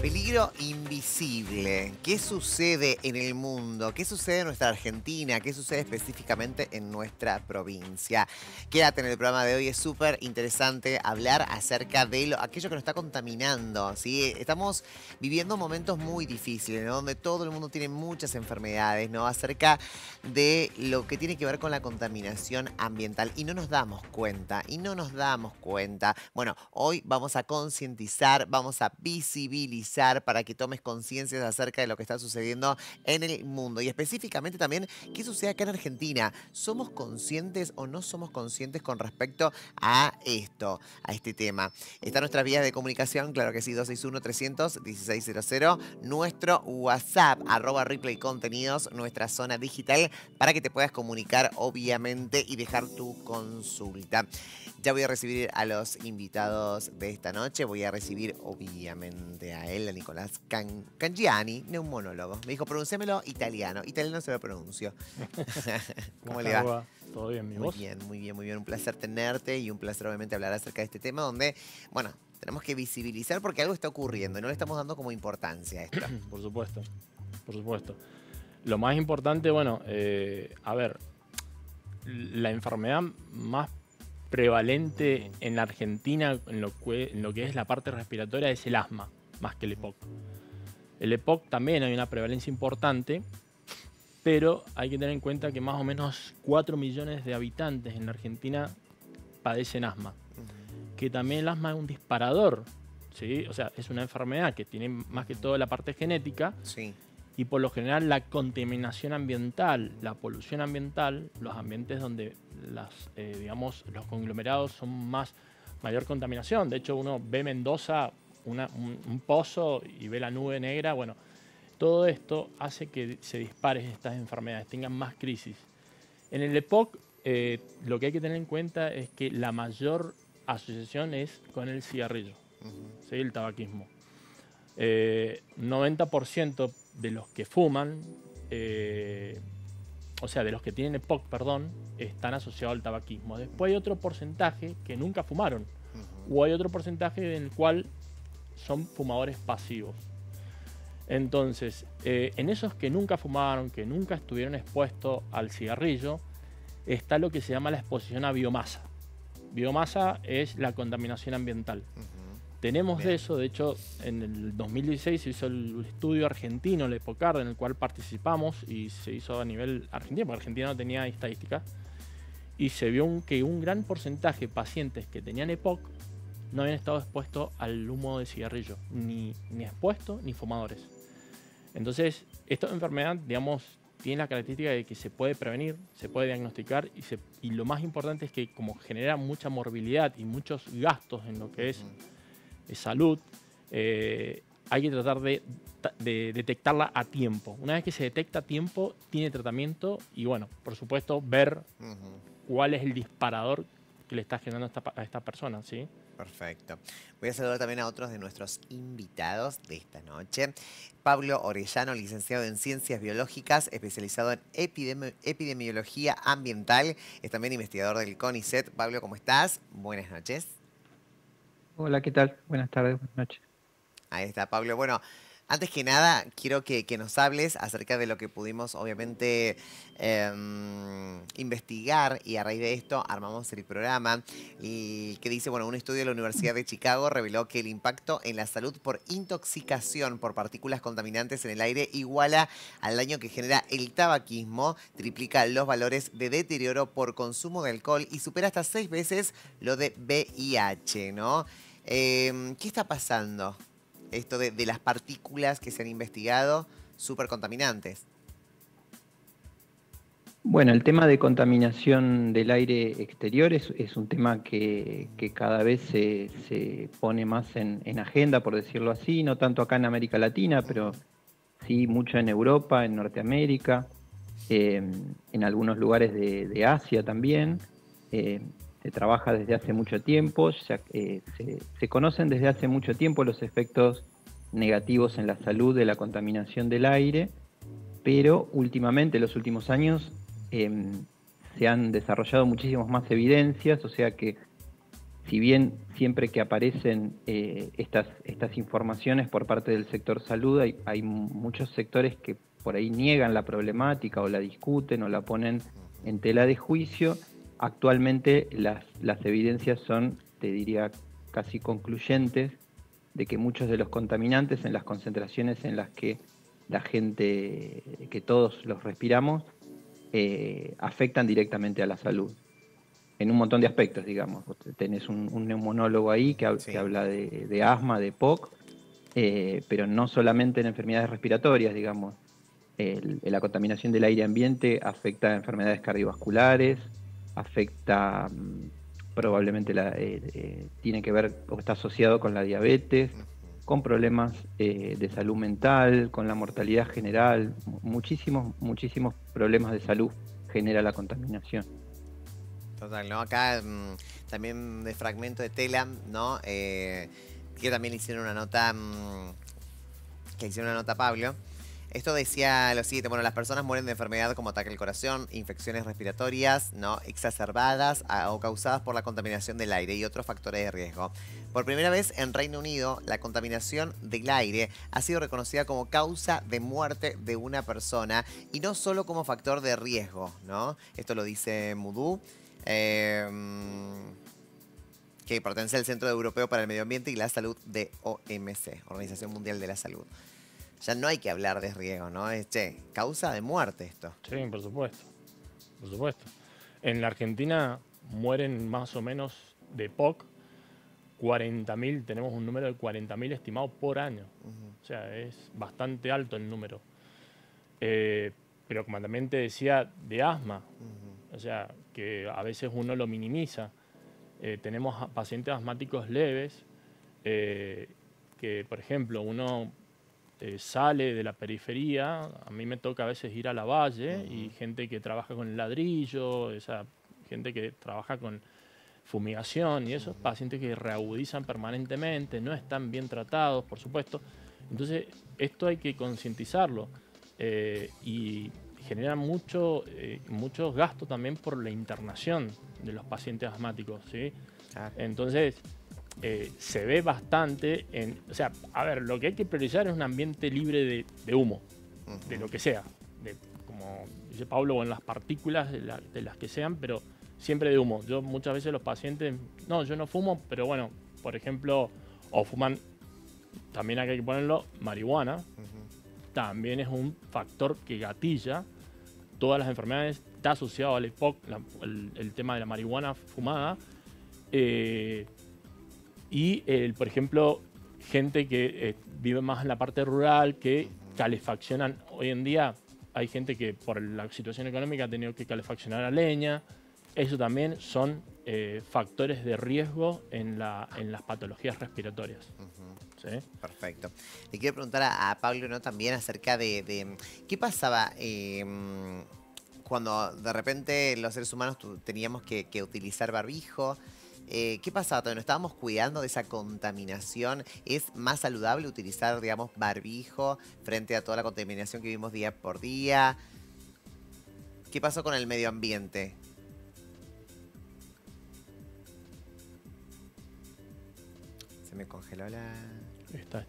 Peligro invisible. ¿Qué sucede en el mundo? ¿Qué sucede en nuestra Argentina? ¿Qué sucede específicamente en nuestra provincia? Quédate en el programa de hoy, es súper interesante hablar acerca de aquello que nos está contaminando, ¿sí? Estamos viviendo momentos muy difíciles, ¿no? Donde todo el mundo tiene muchas enfermedades, ¿no? Acerca de lo que tiene que ver con la contaminación ambiental. Y no nos damos cuenta, Bueno, hoy vamos a concientizar, vamos a visibilizar para que tomes conciencia acerca de lo que está sucediendo en el mundo y específicamente también qué sucede acá en Argentina. ¿Somos conscientes o no somos conscientes con respecto a esto, a este tema? Está nuestras vías de comunicación, claro que sí, 261-300-1600, nuestro WhatsApp, @Replay Contenidos, nuestra zona digital, para que te puedas comunicar, obviamente, y dejar tu consulta. Ya voy a recibir a los invitados de esta noche. Voy a recibir, obviamente, a él, a Nicolás Cangiani, neumonólogo. Me dijo, pronunciamelo italiano. Italiano se lo pronuncio. ¿Cómo le va? ¿Todo bien, mi Muy voz? bien, muy bien, muy bien. Un placer tenerte y un placer, obviamente, hablar acerca de este tema donde, bueno, tenemos que visibilizar porque algo está ocurriendo y no le estamos dando como importancia a esto. Por supuesto, por supuesto. Lo más importante, bueno, a ver, la enfermedad más prevalente en la Argentina en lo que es la parte respiratoria es el asma, más que el EPOC. El EPOC también hay una prevalencia importante, pero hay que tener en cuenta que más o menos 4 millones de habitantes en la Argentina padecen asma. Que también el asma es un disparador, ¿sí? O sea, es una enfermedad que tiene más que todo la parte genética. Sí. Y por lo general la contaminación ambiental, la polución ambiental, los ambientes donde digamos, los conglomerados son mayor contaminación. De hecho, uno ve Mendoza, un pozo y ve la nube negra. Bueno, todo esto hace que se disparen estas enfermedades, tengan más crisis. En el EPOC, lo que hay que tener en cuenta es que la mayor asociación es con el cigarrillo, ¿sí? El tabaquismo. 90% de los que fuman, o sea, de los que tienen EPOC, perdón, están asociados al tabaquismo. Después hay otro porcentaje que nunca fumaron, o hay otro porcentaje en el cual son fumadores pasivos. Entonces, en esos que nunca fumaron, que nunca estuvieron expuestos al cigarrillo, está lo que se llama la exposición a biomasa. Biomasa es la contaminación ambiental. Tenemos de eso, de hecho, en el 2016 se hizo el estudio argentino, el EPOCAR, en el cual participamos y se hizo a nivel argentino, porque Argentina no tenía estadísticas, y se vio que un gran porcentaje de pacientes que tenían EPOC no habían estado expuestos al humo de cigarrillo, ni expuestos ni fumadores. Entonces, esta enfermedad, digamos, tiene la característica de que se puede prevenir, se puede diagnosticar y lo más importante es que como genera mucha morbilidad y muchos gastos en lo que es salud, hay que tratar de detectarla a tiempo. Una vez que se detecta a tiempo, tiene tratamiento y, bueno, por supuesto, ver cuál es el disparador que le está generando a esta persona, ¿sí? Perfecto. Voy a saludar también a otros de nuestros invitados de esta noche. Pablo Orellano, licenciado en Ciencias Biológicas, especializado en epidemiología ambiental. Es también investigador del CONICET. Pablo, ¿cómo estás? Buenas noches. Hola, ¿qué tal? Buenas tardes, buenas noches. Ahí está, Pablo. Bueno, antes que nada, quiero que nos hables acerca de lo que pudimos, obviamente, investigar y a raíz de esto armamos el programa y que dice, bueno, un estudio de la Universidad de Chicago reveló que el impacto en la salud por intoxicación por partículas contaminantes en el aire iguala al daño que genera el tabaquismo, triplica los valores de deterioro por consumo de alcohol y supera hasta 6 veces lo de VIH, ¿no? ¿Qué está pasando? Esto de las partículas que se han investigado súper contaminantes. Bueno, el tema de contaminación del aire exterior es un tema que cada vez se pone más en agenda, por decirlo así, no tanto acá en América Latina, pero sí mucho en Europa, en Norteamérica, en algunos lugares de Asia también. Se trabaja desde hace mucho tiempo, se conocen desde hace mucho tiempo los efectos negativos en la salud de la contaminación del aire, pero últimamente, en los últimos años, se han desarrollado muchísimas más evidencias, o sea que si bien siempre que aparecen estas informaciones por parte del sector salud, hay muchos sectores que por ahí niegan la problemática o la discuten o la ponen en tela de juicio. Actualmente las evidencias son, te diría, casi concluyentes de que muchos de los contaminantes en las concentraciones en las que la gente, que todos los respiramos, afectan directamente a la salud. En un montón de aspectos, digamos. Tenés un neumonólogo ahí que habla de asma, de POC, pero no solamente en enfermedades respiratorias, digamos. La contaminación del aire ambiente afecta a enfermedades cardiovasculares, afecta probablemente tiene que ver o está asociado con la diabetes, con problemas de salud mental, con la mortalidad general. Muchísimos problemas de salud genera la contaminación. Total, ¿no? Acá también de fragmento de tela, ¿no? Que también hicieron una nota, Pablo. Esto decía lo siguiente: bueno, las personas mueren de enfermedad como ataque al corazón, infecciones respiratorias, ¿no?, exacerbadas o causadas por la contaminación del aire y otros factores de riesgo. Por primera vez en Reino Unido, la contaminación del aire ha sido reconocida como causa de muerte de una persona y no solo como factor de riesgo, ¿no? Esto lo dice Moodoo, que pertenece al Centro Europeo para el Medio Ambiente y la Salud de OMC, Organización Mundial de la Salud. Ya no hay que hablar de riesgo, ¿no? Es, causa de muerte esto. Sí, por supuesto. Por supuesto. En la Argentina mueren más o menos de POC 40.000, tenemos un número de 40.000 estimados por año. O sea, es bastante alto el número. Pero como también te decía, de asma. O sea, que a veces uno lo minimiza. Tenemos pacientes asmáticos leves que, por ejemplo, uno sale de la periferia. A mí me toca a veces ir a la Valle y gente que trabaja con el ladrillo, gente que trabaja con fumigación y esos pacientes que reagudizan permanentemente, no están bien tratados, por supuesto. Entonces, esto hay que concientizarlo y genera muchos gastos también por la internación de los pacientes asmáticos, ¿sí? Entonces, se ve bastante o sea, a ver, lo que hay que priorizar es un ambiente libre de humo, de lo que sea, como dice Pablo, en las partículas de las que sean, pero siempre de humo. Yo muchas veces los pacientes, no, yo no fumo, pero bueno, por ejemplo, o fuman, también hay que ponerlo, marihuana, también es un factor que gatilla todas las enfermedades, está asociado al EPOC, el tema de la marihuana fumada, y por ejemplo, gente que vive más en la parte rural, que calefaccionan. Hoy en día hay gente que por la situación económica ha tenido que calefaccionar a leña. Eso también son factores de riesgo en las patologías respiratorias. ¿Sí? Perfecto. Le quiero preguntar a Pablo, ¿no?, también acerca de qué pasaba cuando de repente los seres humanos teníamos que utilizar barbijo. ¿Qué pasaba? ¿Nos estábamos cuidando de esa contaminación? ¿Es más saludable utilizar, digamos, barbijo frente a toda la contaminación que vivimos día por día? ¿Qué pasó con el medio ambiente? Se me congeló la... Está.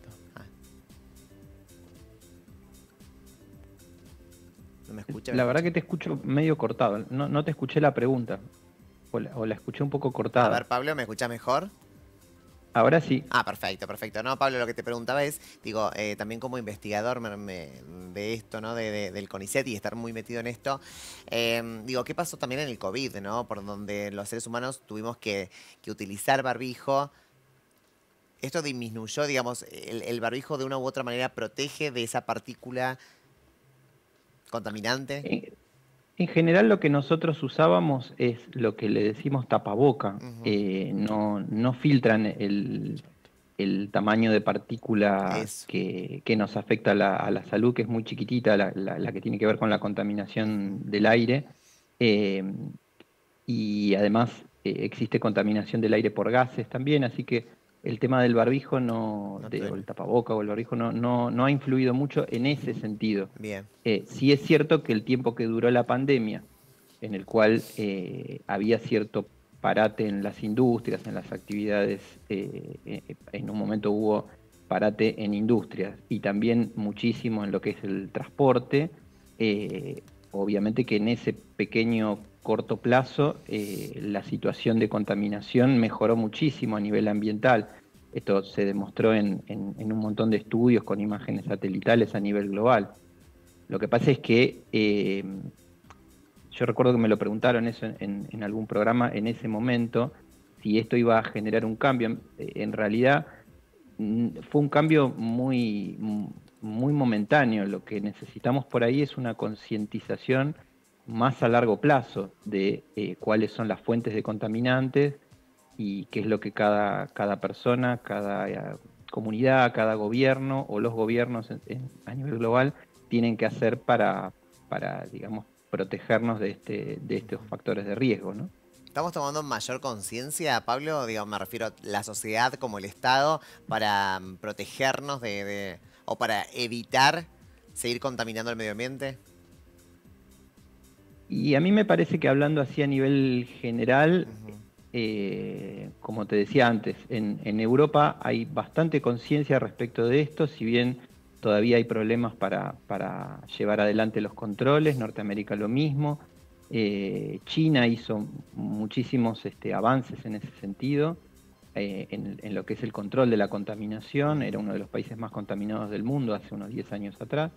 ¿No me escucha? La verdad que te escucho medio cortado. No te escuché la pregunta. O la escuché un poco cortada. A ver, Pablo, ¿me escuchás mejor? Ahora sí. Ah, perfecto. No, Pablo, lo que te preguntaba es, digo, también como investigador de esto, ¿no? Del CONICET y estar muy metido en esto, digo, ¿qué pasó también en el COVID, ¿no? Por donde los seres humanos tuvimos que utilizar barbijo. ¿Esto disminuyó, digamos, el barbijo de una u otra manera protege de esa partícula contaminante? En general lo que nosotros usábamos es lo que le decimos tapaboca. No filtran el tamaño de partícula que nos afecta a la salud, que es muy chiquitita, la que tiene que ver con la contaminación del aire. Y además existe contaminación del aire por gases también, así que el tema del barbijo o el tapaboca o el barbijo no ha influido mucho en ese sentido. Bien. Sí es cierto que el tiempo que duró la pandemia, en el cual había cierto parate en las industrias, en las actividades, en un momento hubo parate en industrias y también muchísimo en lo que es el transporte. Obviamente que en ese pequeño corto plazo la situación de contaminación mejoró muchísimo a nivel ambiental. Esto se demostró en un montón de estudios con imágenes satelitales a nivel global. Lo que pasa es que yo recuerdo que me lo preguntaron eso en algún programa en ese momento, si esto iba a generar un cambio. En realidad fue un cambio muy momentáneo. Lo que necesitamos por ahí es una concientización más a largo plazo de cuáles son las fuentes de contaminantes y qué es lo que cada persona, cada comunidad, cada gobierno o los gobiernos a nivel global tienen que hacer para digamos, protegernos de estos factores de riesgo, ¿no? ¿Estamos tomando mayor conciencia, Pablo? Digo, me refiero a la sociedad como el Estado para protegernos o para evitar seguir contaminando el medio ambiente. Y a mí me parece que hablando así a nivel general, como te decía antes, en Europa hay bastante conciencia respecto de esto, si bien todavía hay problemas para llevar adelante los controles, Norteamérica lo mismo. China hizo muchísimos avances en ese sentido, en lo que es el control de la contaminación. Era uno de los países más contaminados del mundo hace unos 10 años atrás.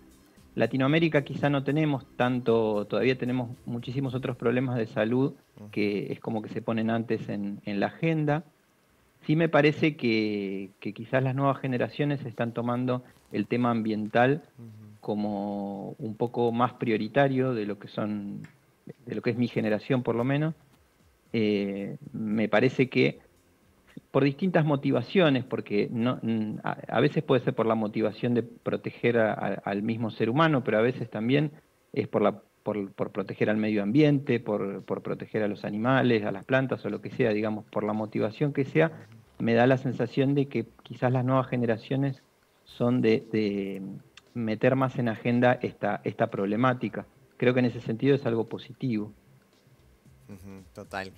Latinoamérica quizá no tenemos tanto, todavía tenemos muchísimos otros problemas de salud que es como que se ponen antes en la agenda. Sí me parece que quizás las nuevas generaciones están tomando el tema ambiental como un poco más prioritario de lo que es mi generación por lo menos. Me parece que por distintas motivaciones, porque a veces puede ser por la motivación de proteger al mismo ser humano, pero a veces también es por proteger al medio ambiente, por proteger a los animales, a las plantas o lo que sea, digamos, por la motivación que sea. Me da la sensación de que quizás las nuevas generaciones son de meter más en agenda esta problemática. Creo que en ese sentido es algo positivo. Total.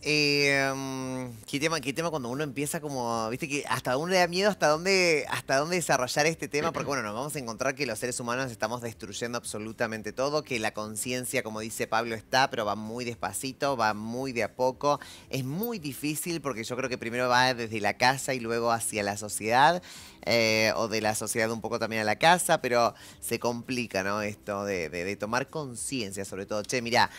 ¿Qué tema cuando uno empieza como, viste que hasta uno le da miedo hasta dónde desarrollar este tema? Porque bueno, nos vamos a encontrar que los seres humanos estamos destruyendo absolutamente todo, que la conciencia, como dice Pablo, está, pero va muy despacito, va muy de a poco. Es muy difícil porque yo creo que primero va desde la casa y luego hacia la sociedad, o de la sociedad un poco también a la casa, pero se complica, ¿no? Esto de tomar conciencia, sobre todo. Che, mirá,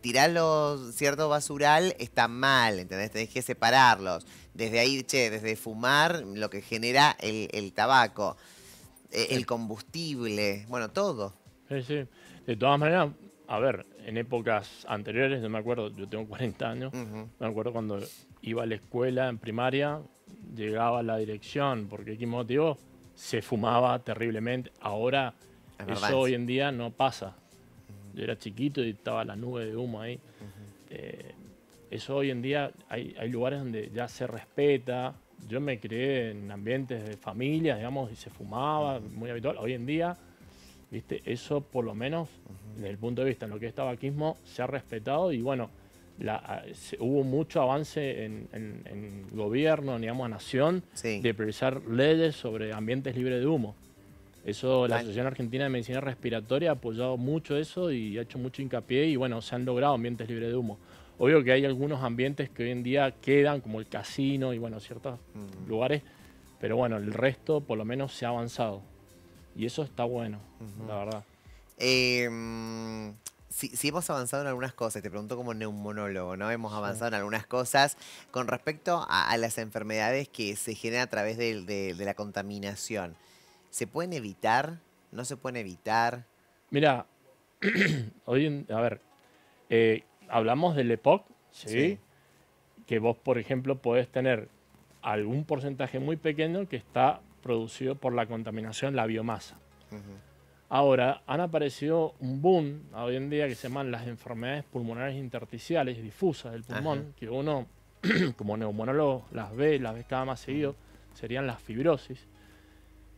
tirarlo cierto basural está mal, ¿entendés? Tenés que separarlos. Desde ahí, desde fumar, lo que genera el tabaco, el combustible, bueno, todo. Sí, sí. De todas maneras, a ver, en épocas anteriores, no me acuerdo, yo tengo 40 años, me acuerdo cuando iba a la escuela en primaria, llegaba a la dirección, ¿por qué motivo? Se fumaba terriblemente. Ahora, eso hoy en día no pasa. Yo era chiquito y estaba la nube de humo ahí. Eso hoy en día hay lugares donde ya se respeta. Yo me crié en ambientes de familia, digamos, y se fumaba, muy habitual. Hoy en día, ¿viste? Eso por lo menos, desde el punto de vista en lo que es tabaquismo, se ha respetado y bueno, hubo mucho avance en gobierno, digamos, nación, de priorizar leyes sobre ambientes libres de humo. Eso, la Asociación Argentina de Medicina Respiratoria ha apoyado mucho eso y ha hecho mucho hincapié y bueno, se han logrado ambientes libres de humo. Obvio que hay algunos ambientes que hoy en día quedan, como el casino y bueno, ciertos lugares, pero bueno, el resto por lo menos se ha avanzado. Y eso está bueno, la verdad. Sí, hemos avanzado en algunas cosas, te pregunto como neumonólogo, ¿no? Hemos avanzado en algunas cosas con respecto a las enfermedades que se generan a través de la contaminación. ¿Se pueden evitar? ¿No se pueden evitar? Mira, a ver, hablamos del EPOC, ¿sí? Que vos, por ejemplo, podés tener algún porcentaje muy pequeño que está producido por la contaminación, la biomasa. Ahora, han aparecido un boom hoy en día que se llaman las enfermedades pulmonares intersticiales difusas del pulmón, que uno, como neumonólogo, las ve cada más seguido, serían las fibrosis.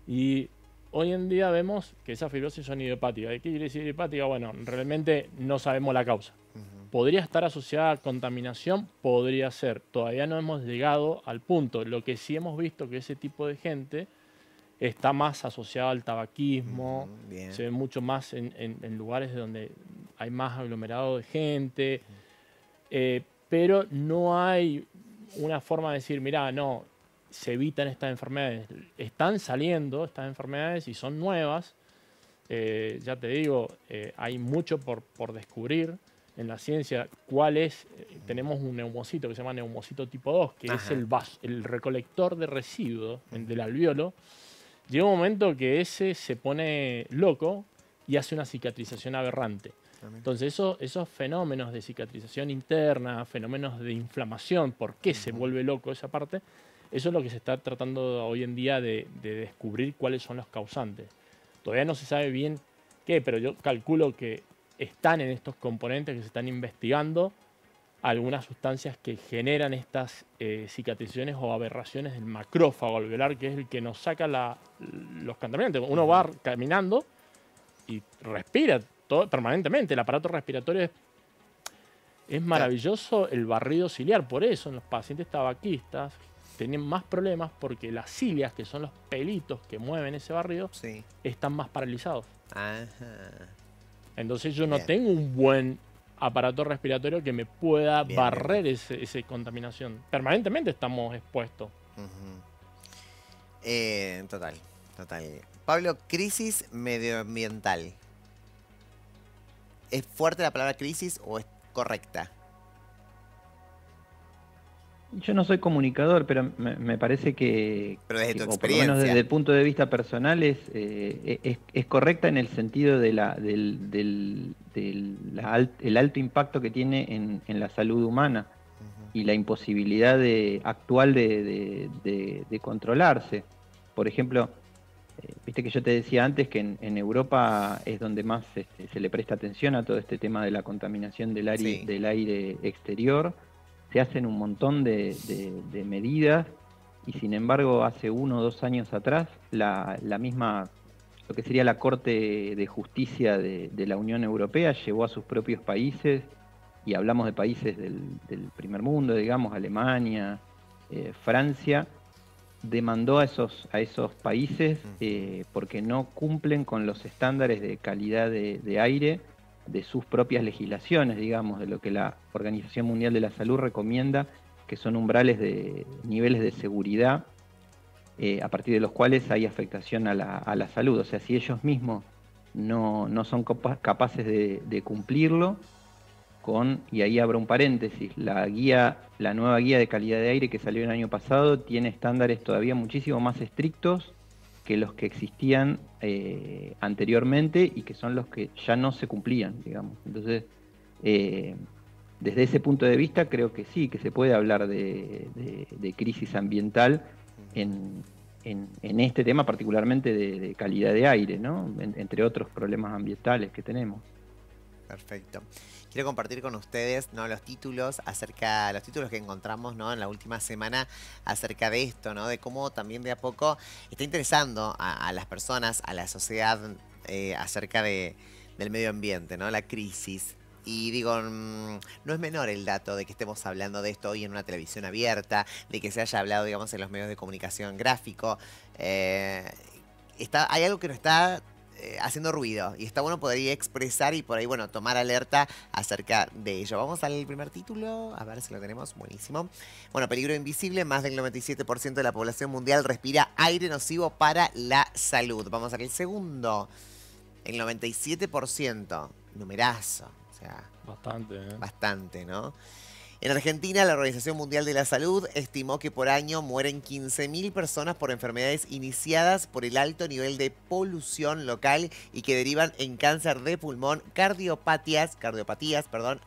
Y hoy en día vemos que esas fibrosis son idiopáticas. ¿Qué quiere decir idiopática? Bueno, realmente no sabemos la causa. ¿Podría estar asociada a contaminación? Podría ser. Todavía no hemos llegado al punto. Lo que sí hemos visto que ese tipo de gente está más asociado al tabaquismo, se ve mucho más en lugares donde hay más aglomerado de gente, pero no hay una forma de decir, mira, no, se evitan estas enfermedades. Están saliendo estas enfermedades y son nuevas. Ya te digo, hay mucho por descubrir en la ciencia. ¿Cuál es? Tenemos un neumocito que se llama neumocito tipo 2, que es el recolector de residuos del alvéolo. Llega un momento que ese se pone loco y hace una cicatrización aberrante. Entonces esos fenómenos de cicatrización interna, fenómenos de inflamación, ¿por qué se vuelve loco esa parte? Eso es lo que se está tratando hoy en día de descubrir cuáles son los causantes. Todavía no se sabe bien qué, pero yo calculo que están en estos componentes que se están investigando algunas sustancias que generan estas cicatrizaciones o aberraciones del macrófago alveolar, que es el que nos saca los contaminantes. Uno va caminando y respira permanentemente. El aparato respiratorio es maravilloso, el barrido ciliar. Por eso en los pacientes tabaquistas tienen más problemas porque las cilias, que son los pelitos que mueven ese barrido, están más paralizados. Entonces yo no tengo un buen aparato respiratorio que me pueda barrer esa contaminación. Permanentemente estamos expuestos. Total. Pablo, crisis medioambiental. ¿Es fuerte la palabra crisis o es correcta? Yo no soy comunicador, pero me parece que... Pero desde tu o por lo experiencia. menos desde el punto de vista personal es correcta en el sentido de el alto impacto que tiene en la salud humana y la imposibilidad actual de controlarse. Por ejemplo, viste que yo te decía antes que en Europa es donde más se le presta atención a todo este tema de la contaminación del aire exterior. Se hacen un montón de medidas y sin embargo hace 1 o 2 años atrás la misma, lo que sería la Corte de Justicia de la Unión Europea llevó a sus propios países, y hablamos de países del primer mundo, digamos, Alemania, Francia, demandó a esos países porque no cumplen con los estándares de calidad de aire de sus propias legislaciones, digamos, de lo que la Organización Mundial de la Salud recomienda, que son umbrales de niveles de seguridad a partir de los cuales hay afectación a la salud. O sea, si ellos mismos no son capaces de cumplirlo, y ahí abro un paréntesis, la nueva guía de calidad de aire que salió el año pasado tiene estándares todavía muchísimo más estrictos que los que existían anteriormente y que son los que ya no se cumplían, digamos. Entonces, desde ese punto de vista creo que sí, que se puede hablar de crisis ambiental en este tema, particularmente de calidad de aire, ¿no? Entre otros problemas ambientales que tenemos. Perfecto. Quiero compartir con ustedes, ¿no?, los títulos que encontramos, ¿no?, en la última semana acerca de esto, ¿no?, de cómo también de a poco está interesando a las personas, a la sociedad acerca del medio ambiente, ¿no?, la crisis. Y digo, no es menor el dato de que estemos hablando de esto hoy en una televisión abierta, de que se haya hablado, digamos, en los medios de comunicación gráfico. Hay algo que nos está haciendo ruido y está bueno poder expresar y por ahí, bueno, tomar alerta acerca de ello. Vamos al primer título, a ver si lo tenemos. Buenísimo. Bueno, peligro invisible, más del 97% de la población mundial respira aire nocivo para la salud. Vamos al segundo, el 97%, numerazo, o sea, bastante, ¿no? En Argentina, la Organización Mundial de la Salud estimó que por año mueren 15.000 personas por enfermedades iniciadas por el alto nivel de polución local y que derivan en cáncer de pulmón, cardiopatías,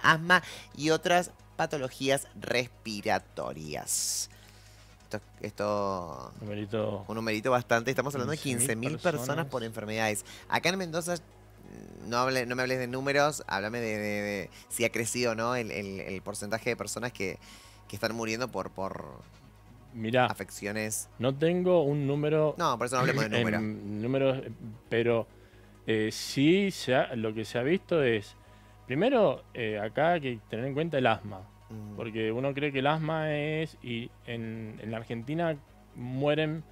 asma y otras patologías respiratorias. Esto un numerito bastante. Estamos hablando de 15.000 personas por enfermedades. Acá en Mendoza, no me hables de números, háblame de si ha crecido, ¿no?, el porcentaje de personas que están muriendo por Mirá, afecciones. No tengo un número. No, por eso no hablemos de números, pero sí lo que se ha visto es Primero, acá hay que tener en cuenta el asma. Porque uno cree que el asma es... Y en la Argentina mueren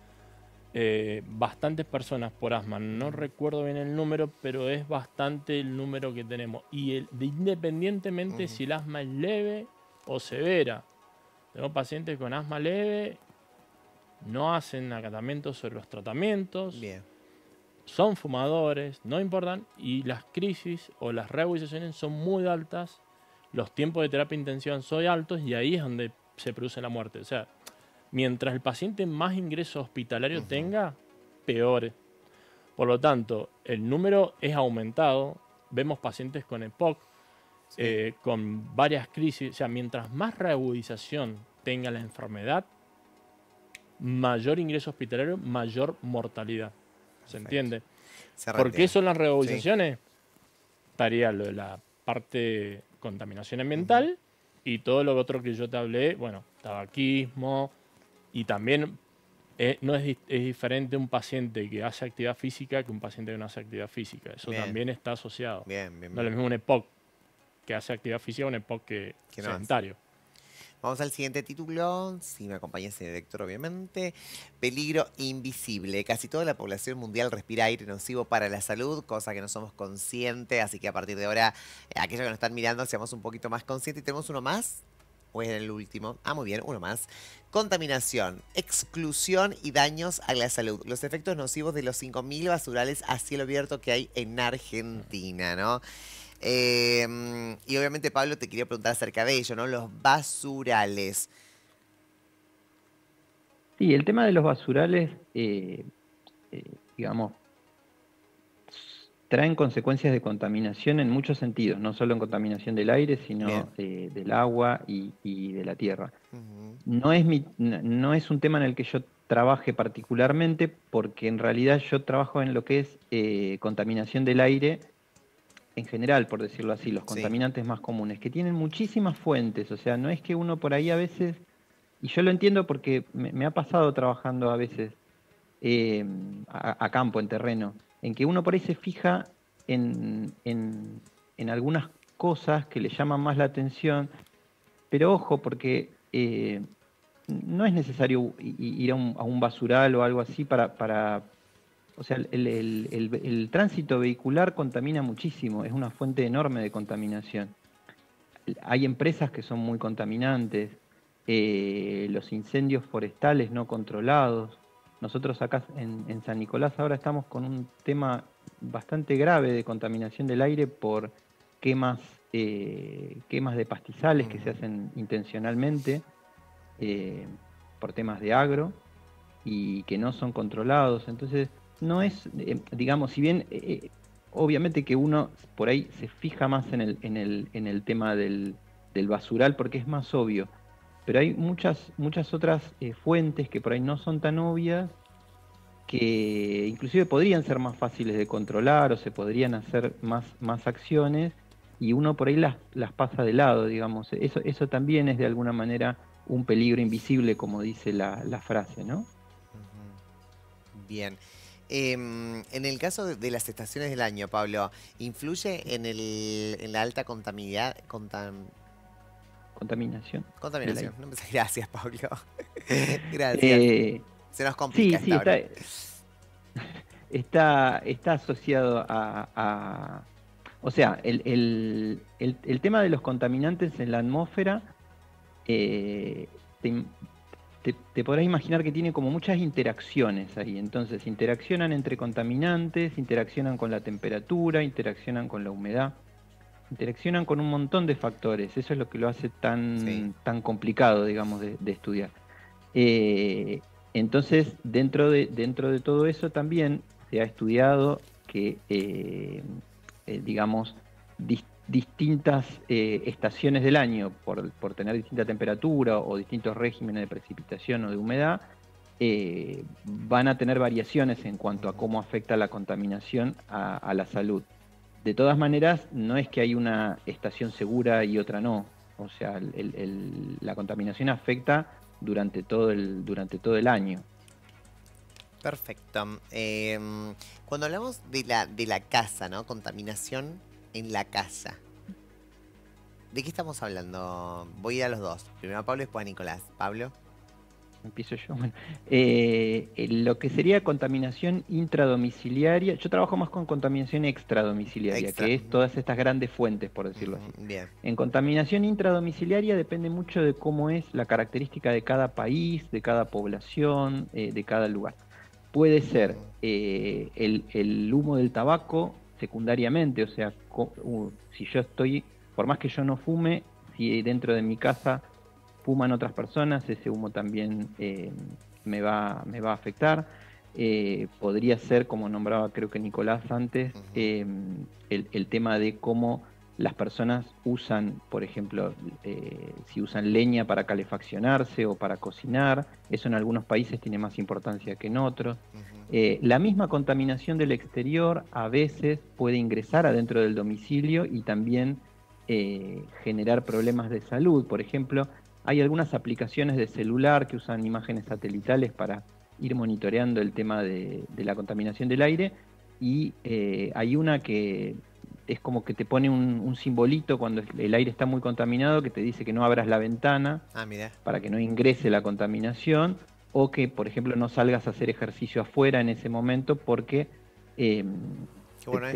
bastantes personas por asma. No recuerdo bien el número, pero es bastante el número que tenemos. Y independientemente si el asma es leve o severa. Tengo pacientes con asma leve, no hacen acatamiento sobre los tratamientos. Bien. Son fumadores, no importan, y las crisis o las reagudizaciones son muy altas, los tiempos de terapia intensiva son altos y ahí es donde se produce la muerte. O sea, mientras el paciente más ingreso hospitalario tenga, peor. Por lo tanto, el número es aumentado, vemos pacientes con EPOC, con varias crisis, o sea, mientras más reagudización tenga la enfermedad, mayor ingreso hospitalario, mayor mortalidad. ¿Se entiende? ¿Por qué son las reagudizaciones? Estaría lo de la parte contaminación ambiental y todo lo otro que yo te hablé, bueno, tabaquismo, y también no es diferente un paciente que hace actividad física que un paciente que no hace actividad física. Eso también está asociado. No es lo mismo un EPOC que hace actividad física, un EPOC que sedentario. Vamos al siguiente título, si me acompaña ese director obviamente. Peligro invisible. Casi toda la población mundial respira aire nocivo para la salud, cosa que no somos conscientes, así que a partir de ahora, aquellos que nos están mirando, seamos un poquito más conscientes. ¿Y tenemos uno más? ¿O es el último? Ah, muy bien, uno más. Contaminación, exclusión y daños a la salud. Los efectos nocivos de los 5.000 basurales a cielo abierto que hay en Argentina, ¿no? Y obviamente, Pablo, te quería preguntar acerca de ello, ¿no? Los basurales. Sí, el tema de los basurales, digamos, traen consecuencias de contaminación en muchos sentidos, no solo en contaminación del aire, sino del agua y de la tierra. No es un tema en el que yo trabaje particularmente, porque en realidad yo trabajo en lo que es contaminación del aire en general, por decirlo así, los contaminantes más comunes, que tienen muchísimas fuentes. O sea, no es que uno por ahí a veces, y yo lo entiendo porque me ha pasado trabajando a veces a campo, en terreno, en que uno por ahí se fija en algunas cosas que le llaman más la atención, pero ojo, porque no es necesario ir a un basural o algo así para o sea, el tránsito vehicular contamina muchísimo, es una fuente enorme de contaminación. Hay empresas que son muy contaminantes, los incendios forestales no controlados. Nosotros acá en San Nicolás ahora estamos con un tema bastante grave de contaminación del aire por quemas de pastizales que se hacen intencionalmente por temas de agro y que no son controlados. Entonces, no es, digamos, si bien obviamente que uno por ahí se fija más en el tema del basural porque es más obvio, pero hay muchas otras fuentes que por ahí no son tan obvias, que inclusive podrían ser más fáciles de controlar o se podrían hacer más acciones y uno por ahí las pasa de lado, digamos. Eso también es de alguna manera un peligro invisible, como dice la frase, ¿no? Bien. En el caso de las estaciones del año, Pablo, ¿influye en la alta contaminación? Contaminación. No me... Gracias, Pablo. Gracias. Se nos complica sí, está asociado a... O sea, el tema de los contaminantes en la atmósfera te podrás imaginar que tiene como muchas interacciones ahí. Entonces, interaccionan entre contaminantes, interaccionan con la temperatura, interaccionan con la humedad, interaccionan con un montón de factores. Eso es lo que lo hace tan complicado, digamos, de estudiar. Entonces, dentro de todo eso también se ha estudiado que, digamos, distintas estaciones del año, por tener distinta temperatura o distintos regímenes de precipitación o de humedad, van a tener variaciones en cuanto a cómo afecta la contaminación a la salud. De todas maneras, no es que hay una estación segura y otra no. O sea, la contaminación afecta durante todo el año. Perfecto. Cuando hablamos de la casa, ¿no? Contaminación en la casa. ¿De qué estamos hablando? Voy a ir a los dos. Primero a Pablo y después a Nicolás. Pablo. Empiezo yo. Bueno, lo que sería contaminación intradomiciliaria, yo trabajo más con contaminación extradomiciliaria, Extra. que es todas estas grandes fuentes, por decirlo así. Bien. En contaminación intradomiciliaria depende mucho de cómo es la característica de cada país, de cada población, de cada lugar. Puede ser el humo del tabaco secundariamente, o sea, si yo estoy, por más que yo no fume, si dentro de mi casa fuman otras personas, ese humo también me va a afectar. Podría ser, como nombraba creo que Nicolás antes, el tema de cómo las personas usan, por ejemplo, si usan leña para calefaccionarse o para cocinar. Eso en algunos países tiene más importancia que en otros. La misma contaminación del exterior a veces puede ingresar adentro del domicilio y también generar problemas de salud. Por ejemplo, hay algunas aplicaciones de celular que usan imágenes satelitales para ir monitoreando el tema de la contaminación del aire, y hay una que es como que te pone un simbolito cuando el aire está muy contaminado, que te dice que no abras la ventana para que no ingrese la contaminación, o que, por ejemplo, no salgas a hacer ejercicio afuera en ese momento porque te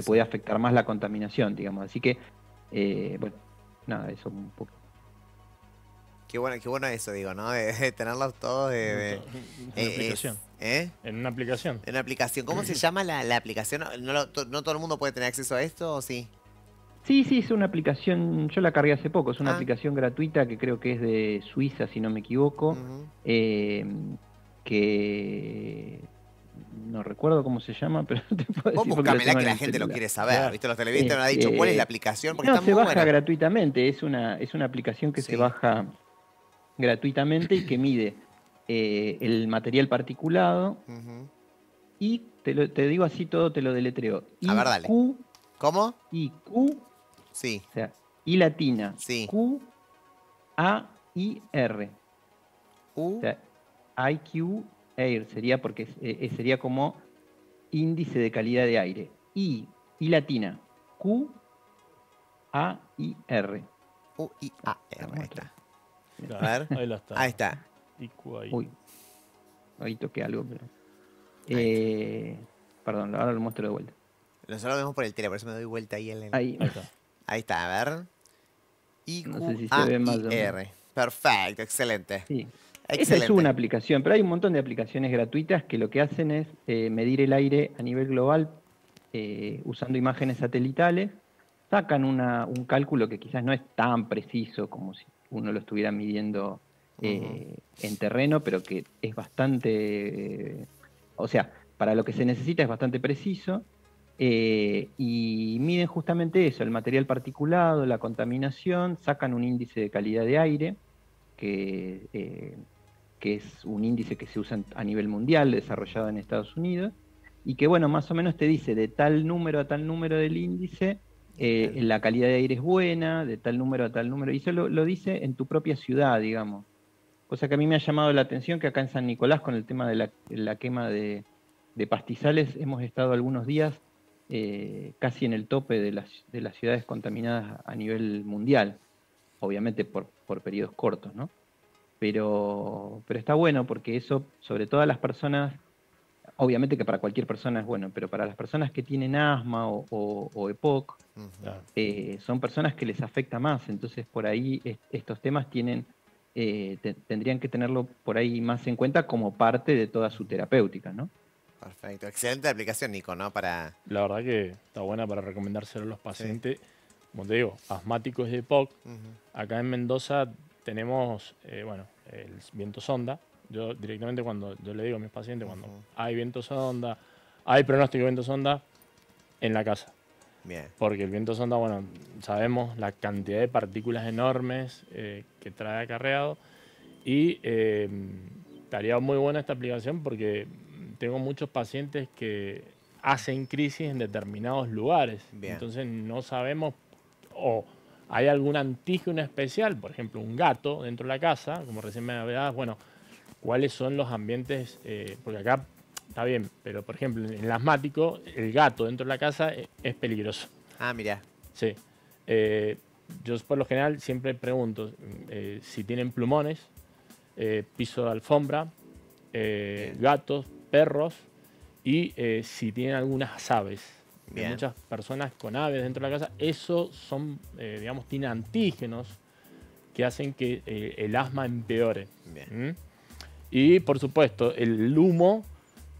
puede afectar más la contaminación, digamos. Así que, bueno, nada, eso un poco. Qué bueno eso, digo, ¿no? De tenerlos todos en una aplicación. En una aplicación. En una aplicación. ¿Cómo se llama la aplicación? ¿No todo el mundo puede tener acceso a esto o sí? Sí, es una aplicación, yo la cargué hace poco, es una aplicación gratuita que creo que es de Suiza, si no me equivoco, que no recuerdo cómo se llama, pero te puedo decir. Búscamela que la gente lo quiere saber. Claro. ¿Viste? Los televidentes me han dicho cuál es la aplicación. Porque no, se baja gratuitamente, es una aplicación que se baja gratuitamente y que mide el material particulado. Y te digo así todo, te lo deletreo. A ver, dale. ¿Cómo? IQ. Sí. O sea, I latina. Sí. Q, A, I, R. O sea, IQ Air sería porque sería como índice de calidad de aire. I latina. Q, A, I, R. U, I, A, R. Ahí está. Claro, a ver. Ahí está. Uy, ahí toqué algo, pero... perdón, ahora lo muestro de vuelta. Nosotros lo vemos por el tele, por eso me doy vuelta ahí. Ahí está. Ahí está, a ver. IQ, no sé si se ve más o R. Perfecto, excelente. Sí. Excelente. Esa es una aplicación, pero hay un montón de aplicaciones gratuitas que lo que hacen es medir el aire a nivel global usando imágenes satelitales. Sacan un cálculo que quizás no es tan preciso como si uno lo estuviera midiendo en terreno, pero que es bastante... o sea, para lo que se necesita es bastante preciso. Y miden justamente eso, el material particulado, la contaminación, sacan un índice de calidad de aire, que es un índice que se usa a nivel mundial, desarrollado en Estados Unidos, y que, bueno, más o menos te dice de tal número a tal número del índice, la calidad de aire es buena, de tal número a tal número, y eso lo dice en tu propia ciudad, digamos. Cosa que a mí me ha llamado la atención, que acá en San Nicolás, con el tema de la quema de pastizales, hemos estado algunos días casi en el tope de las ciudades contaminadas a nivel mundial, obviamente por periodos cortos, ¿no? Pero está bueno porque eso, sobre todo a las personas, obviamente que para cualquier persona es bueno, pero para las personas que tienen asma o EPOC, son personas que les afecta más, entonces por ahí estos temas tendrían que tenerlo por ahí más en cuenta como parte de toda su terapéutica, ¿no? Perfecto. Excelente aplicación, Nico, ¿no? La verdad que está buena para recomendárselo a los pacientes, como te digo, asmáticos de EPOC. Acá en Mendoza tenemos, el viento sonda. Yo directamente cuando yo le digo a mis pacientes, cuando hay viento sonda, hay pronóstico de viento sonda, en la casa. Bien. Porque el viento sonda, bueno, sabemos la cantidad de partículas enormes que trae acarreado. Y estaría muy buena esta aplicación porque tengo muchos pacientes que hacen crisis en determinados lugares. Bien. Entonces no sabemos, o hay algún antígeno especial, por ejemplo, un gato dentro de la casa, como recién me hablabas, bueno, cuáles son los ambientes, porque acá está bien, pero por ejemplo, en el asmático, el gato dentro de la casa es peligroso. Ah, mirá. Sí. yo por lo general siempre pregunto si tienen plumones, piso de alfombra, gatos, perros y si tienen algunas aves. Hay muchas personas con aves dentro de la casa. Eso son, digamos, tiene antígenos que hacen que el asma empeore. Bien. Y por supuesto, el humo,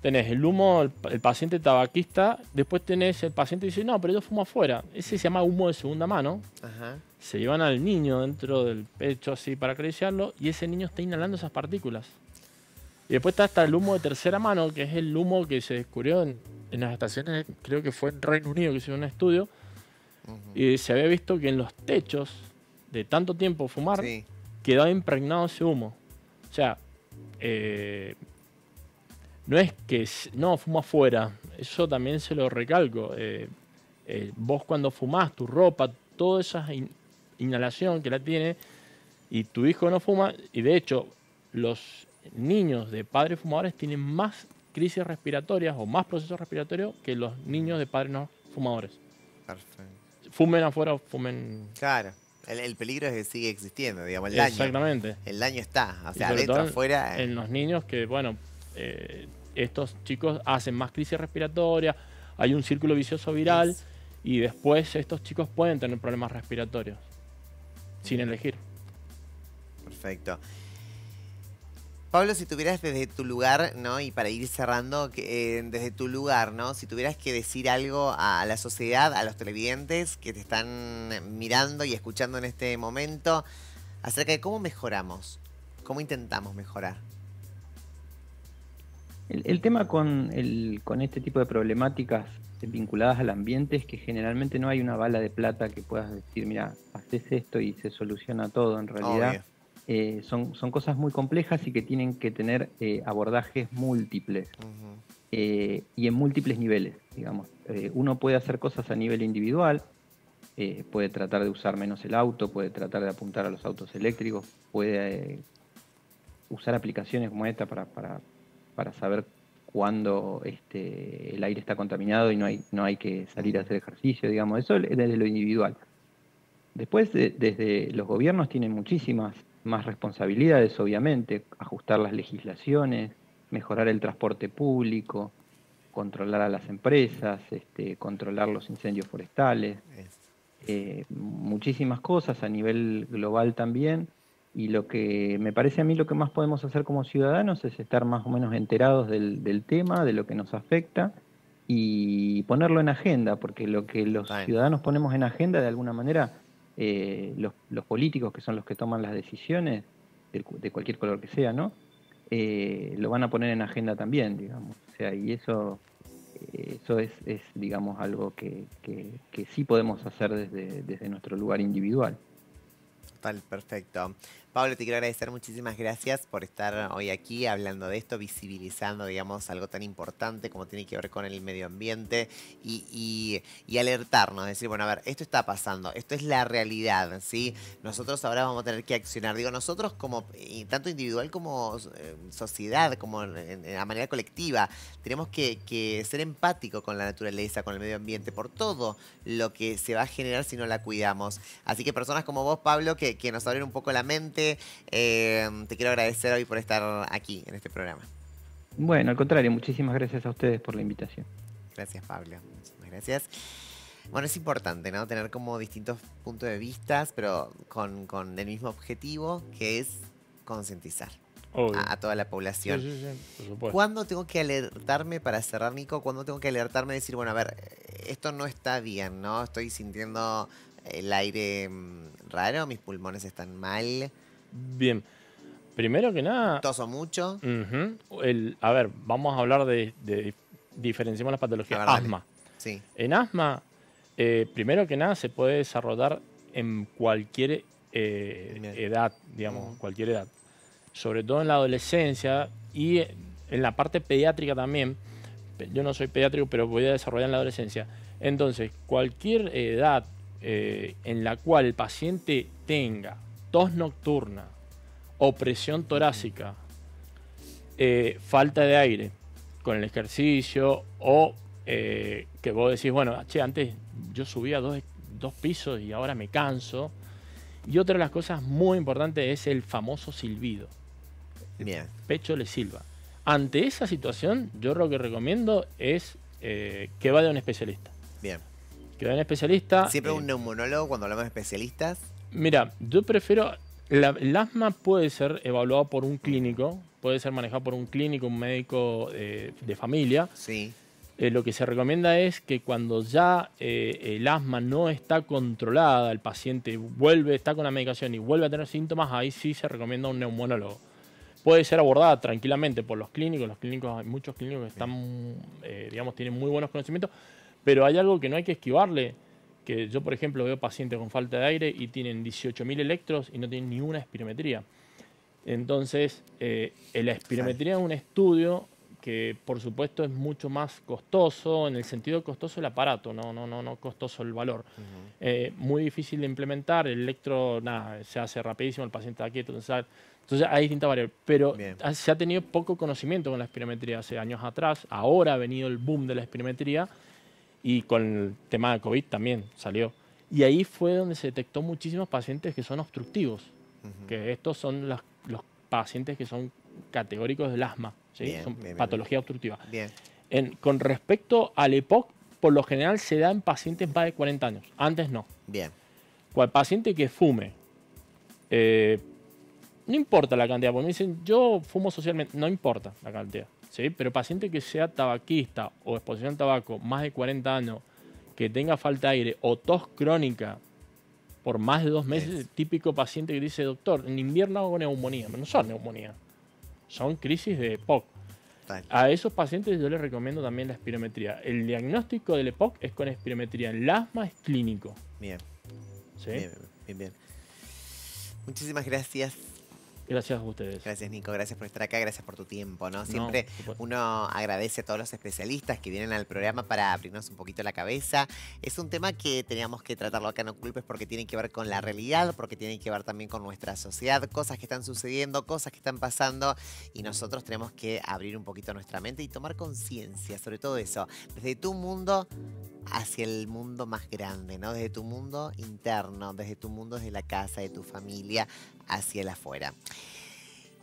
tenés el humo, el paciente tabaquista, después tenés el paciente que dice, no, pero yo fumo afuera. Ese se llama humo de segunda mano. Ajá. Se llevan al niño dentro del pecho así para acariciarlo y ese niño está inhalando esas partículas. Y después está hasta el humo de tercera mano, que es el humo que se descubrió en las estaciones, creo que fue en Reino Unido que hicieron un estudio, y se había visto que en los techos de tanto tiempo fumar, quedaba impregnado ese humo. O sea, no es que no fumo afuera, eso también se lo recalco. Vos cuando fumás, tu ropa, toda esa inhalación que la tiene, y tu hijo no fuma, y de hecho los niños de padres fumadores tienen más crisis respiratorias o más procesos respiratorios que los niños de padres no fumadores. Perfecto. Fumen afuera o fumen... Claro. El peligro es que sigue existiendo, digamos, el daño. Exactamente. El daño está, o sea, sobre adentro, todo afuera. En los niños que, bueno, estos chicos hacen más crisis respiratoria, hay un círculo vicioso viral y después estos chicos pueden tener problemas respiratorios sin elegir. Perfecto. Pablo, si tuvieras desde tu lugar, ¿no? Y para ir cerrando, desde tu lugar, ¿no? Si tuvieras que decir algo a la sociedad, a los televidentes que te están mirando y escuchando en este momento, acerca de cómo mejoramos, cómo intentamos mejorar. El tema con este tipo de problemáticas vinculadas al ambiente es que generalmente no hay una bala de plata que puedas decir, mira, haces esto y se soluciona todo. En realidad son cosas muy complejas y que tienen que tener abordajes múltiples y en múltiples niveles, digamos. Uno puede hacer cosas a nivel individual, puede tratar de usar menos el auto, puede tratar de apuntar a los autos eléctricos, puede usar aplicaciones como esta para saber cuándo el aire está contaminado y no hay que salir a hacer ejercicio, digamos. Eso desde lo individual. Después, desde los gobiernos tienen muchísimas más responsabilidades, obviamente, ajustar las legislaciones, mejorar el transporte público, controlar a las empresas, controlar los incendios forestales, muchísimas cosas a nivel global también. Y lo que me parece a mí lo que más podemos hacer como ciudadanos es estar más o menos enterados del tema, de lo que nos afecta y ponerlo en agenda, porque lo que los ciudadanos ponemos en agenda de alguna manera, los políticos que son los que toman las decisiones, de cualquier color que sea, ¿no? Lo van a poner en agenda también, digamos. O sea, y eso es digamos, algo que sí podemos hacer desde nuestro lugar individual. Total, perfecto. Pablo, te quiero agradecer, muchísimas gracias por estar hoy aquí hablando de esto, visibilizando, digamos, algo tan importante como tiene que ver con el medio ambiente y alertarnos, decir, bueno, a ver, esto está pasando, esto es la realidad, ¿sí? Nosotros ahora vamos a tener que accionar. Digo, nosotros como, tanto individual como sociedad, como en la manera colectiva, tenemos que ser empáticos con la naturaleza, con el medio ambiente, por todo lo que se va a generar si no la cuidamos. Así que personas como vos, Pablo, que nos abren un poco la mente, te quiero agradecer hoy por estar aquí en este programa. Bueno, al contrario, muchísimas gracias a ustedes por la invitación. Gracias, Pablo. Muchísimas gracias. Bueno, es importante, ¿no? Tener como distintos puntos de vista, pero con el mismo objetivo, que es concientizar a toda la población. Sí, por supuesto. ¿Cuándo tengo que alertarme, para cerrar, Nico, cuándo tengo que alertarme y decir, bueno, a ver, esto no está bien, ¿no? Estoy sintiendo el aire raro, mis pulmones están mal. Bien, primero que nada... ¿Toso mucho? A ver, vamos a hablar de diferenciamos las patologías. Asma. Sí. En asma, primero que nada, se puede desarrollar en cualquier edad, digamos, cualquier edad. Sobre todo en la adolescencia y en la parte pediátrica también. Yo no soy pediátrico, pero voy a desarrollar en la adolescencia. Entonces, cualquier edad en la cual el paciente tenga tos nocturna, opresión torácica, falta de aire con el ejercicio o que vos decís, bueno, che, antes yo subía dos pisos y ahora me canso, Y otra de las cosas muy importantes es el famoso silbido. Bien. Pecho le silba. Ante esa situación, yo lo que recomiendo es que vaya a un especialista. Bien. Que vaya a un especialista. Siempre un neumonólogo cuando hablamos de especialistas. Mira, yo prefiero... el asma puede ser evaluado por un clínico, puede ser manejado por un clínico, un médico de familia. Sí. Lo que se recomienda es que cuando ya el asma no está controlada, el paciente está con la medicación y vuelve a tener síntomas, ahí sí se recomienda un neumonólogo. Puede ser abordada tranquilamente por los clínicos. Hay muchos clínicos que están, digamos, tienen muy buenos conocimientos, pero hay algo que no hay que esquivarle. Que yo, por ejemplo, veo pacientes con falta de aire y tienen 18.000 electros y no tienen ni una espirometría. Entonces, la espirometría es un estudio que, por supuesto, es mucho más costoso, en el sentido costoso el aparato, no costoso el valor. Muy difícil de implementar, el electro, nada, se hace rapidísimo, el paciente está quieto, entonces hay distintas variables. Pero se ha tenido poco conocimiento con la espirometría hace años atrás, ahora ha venido el boom de la espirometría, y con el tema de COVID también salió. Y ahí fue donde se detectó muchísimos pacientes que son obstructivos, que estos son los pacientes que son categóricos del asma, ¿sí? Son patología obstructiva. Con respecto al EPOC, por lo general se da en pacientes más de 40 años, antes no. Cual paciente que fume, no importa la cantidad, porque me dicen, yo fumo socialmente, no importa la cantidad. ¿Sí? Pero paciente que sea tabaquista o exposición al tabaco más de 40 años, que tenga falta de aire o tos crónica por más de 2 meses, típico paciente que dice, doctor, en invierno hago neumonía. Pero no son neumonía, son crisis de EPOC. A esos pacientes yo les recomiendo también la espirometría. El diagnóstico del EPOC es con espirometría. El asma es clínico. ¿Sí? Bien. Muchísimas gracias. Gracias a ustedes. Gracias, Nico. Gracias por estar acá. Gracias por tu tiempo, ¿no? Siempre uno agradece a todos los especialistas que vienen al programa para abrirnos un poquito la cabeza. Es un tema que teníamos que tratarlo acá en No Culpes porque tiene que ver con la realidad, porque tiene que ver también con nuestra sociedad, cosas que están sucediendo, cosas que están pasando y nosotros tenemos que abrir un poquito nuestra mente y tomar conciencia sobre todo eso. Desde tu mundo hacia el mundo más grande, ¿no? Desde tu mundo interno, desde tu mundo, desde la casa, de tu familia, hacia el afuera.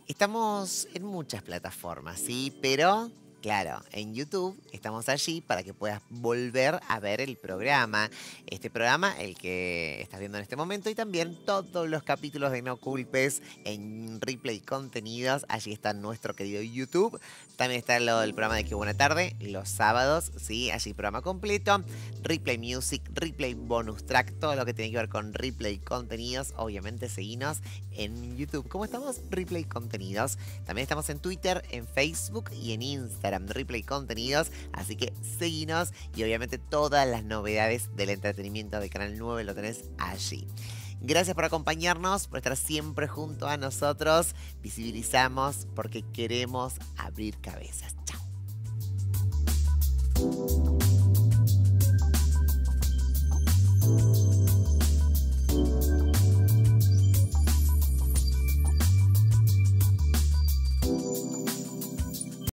Estamos en muchas plataformas, ¿sí? Pero, claro, en YouTube estamos allí para que puedas volver a ver el programa. Este programa, el que estás viendo en este momento, y también todos los capítulos de No Culpes en Replay Contenidos. Allí está nuestro querido YouTube. También está el programa de Qué Buena Tarde, los sábados, ¿sí? Allí programa completo. Replay Music, Replay Bonus Track, todo lo que tiene que ver con Replay Contenidos. Obviamente, seguinos en YouTube. ¿Cómo estamos? Replay Contenidos. También estamos en Twitter, en Facebook y en Instagram, Replay Contenidos. Así que seguinos y obviamente todas las novedades del entretenimiento de Canal 9 lo tenés allí. Gracias por acompañarnos, por estar siempre junto a nosotros. Visibilizamos porque queremos abrir cabezas. Chao.